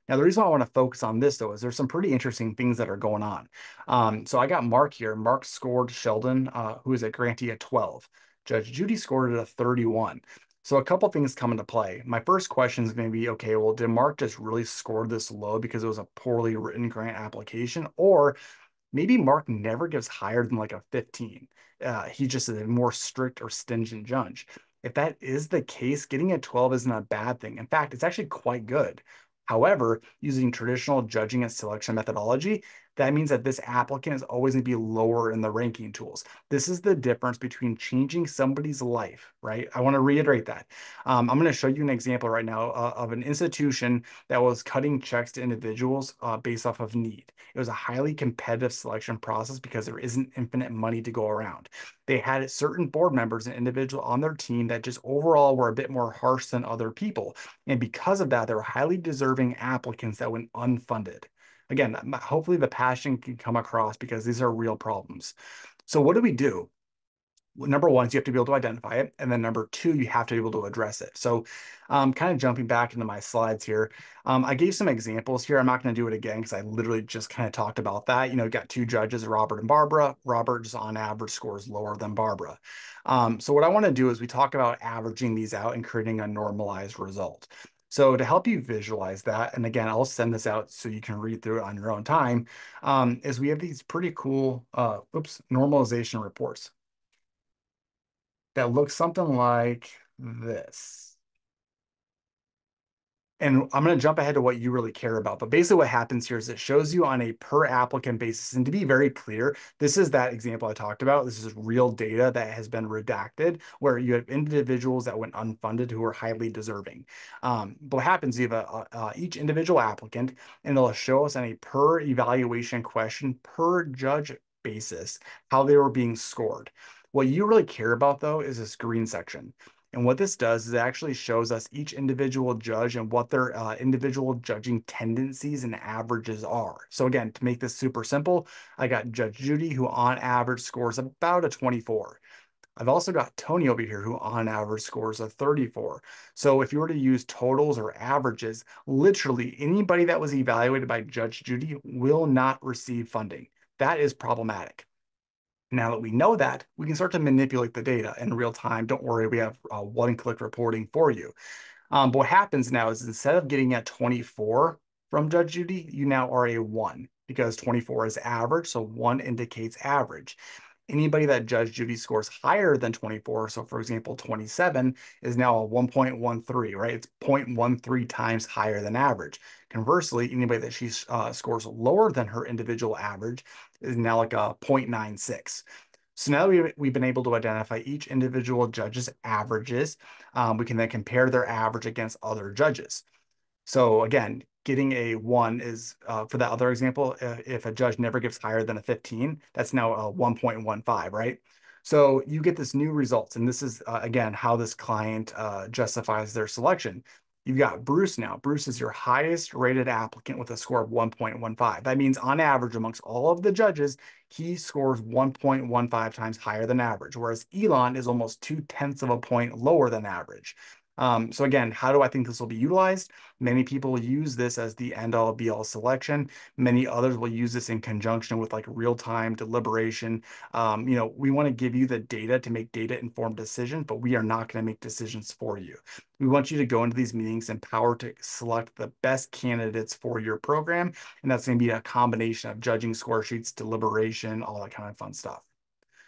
Now, the reason why I want to focus on this, though, is there's some pretty interesting things that are going on. So I got Mark here. Mark scored Sheldon, who is a grantee, at 12. Judge Judy scored it a 31. So a couple things come into play. My first question is going to be, okay, well, did Mark just really score this low because it was a poorly written grant application? Or maybe Mark never gives higher than like a 15. He just is a more strict or stringent judge. If that is the case, getting a 12 isn't a bad thing. In fact, it's actually quite good. However, using traditional judging and selection methodology, that means that this applicant is always going to be lower in the ranking tools. This is the difference between changing somebody's life, right? I want to reiterate that. I'm going to show you an example right now of an institution that was cutting checks to individuals based off of need. It was a highly competitive selection process because there isn't infinite money to go around. They had certain board members and individuals on their team that just overall were a bit more harsh than other people. And because of that, there were highly deserving applicants that went unfunded. Again, hopefully the passion can come across because these are real problems. So what do we do? Number one is you have to be able to identify it. And then number two, you have to be able to address it. So kind of jumping back into my slides here, I gave some examples here. I'm not going to do it again because I literally just kind of talked about that. You know, got two judges, Robert and Barbara. Robert just on average scores lower than Barbara. So what I want to do is we talk about averaging these out and creating a normalized result. So to help you visualize that, and again, I'll send this out so you can read through it on your own time, is we have these pretty cool, normalization reports that looks something like this. And I'm going to jump ahead to what you really care about. But basically what happens here is it shows you on a per applicant basis. And to be very clear, this is that example I talked about. This is real data that has been redacted where you have individuals that went unfunded who are highly deserving. But what happens, you have each individual applicant, and it'll show us on a per evaluation question, per judge basis, how they were being scored. What you really care about, though, is this green section. And what this does is it actually shows us each individual judge and what their individual judging tendencies and averages are. So again, to make this super simple, I got Judge Judy, who on average scores about a 24. I've also got Tony over here, who on average scores a 34. So if you were to use totals or averages, literally anybody that was evaluated by Judge Judy will not receive funding. That is problematic. Now that we know that, we can start to manipulate the data in real time. Don't worry, we have one-click reporting for you. But what happens now is instead of getting a 24 from Judge Judy, you now are a 1 because 24 is average, so 1 indicates average. Anybody that Judge Judy scores higher than 24, so for example, 27, is now a 1.13, right? It's 0.13 times higher than average. Conversely, anybody that she scores lower than her individual average is now like a 0.96. So now that we've been able to identify each individual judge's averages, we can then compare their average against other judges. So again, getting a 1 is, for that other example, if a judge never gives higher than a 15, that's now a 1.15, right? So you get this new results. And this is, again, how this client justifies their selection. You've got Bruce now. Bruce is your highest rated applicant with a score of 1.15. That means on average, amongst all of the judges, he scores 1.15 times higher than average, whereas Elon is almost 2/10 of a point lower than average. So again, how do I think this will be utilized? Many people use this as the end-all be-all selection. Many others will use this in conjunction with like real-time deliberation. We want to give you the data to make data-informed decisions, but we are not going to make decisions for you. We want you to go into these meetings empowered to select the best candidates for your program, and that's going to be a combination of judging score sheets, deliberation, all that kind of fun stuff.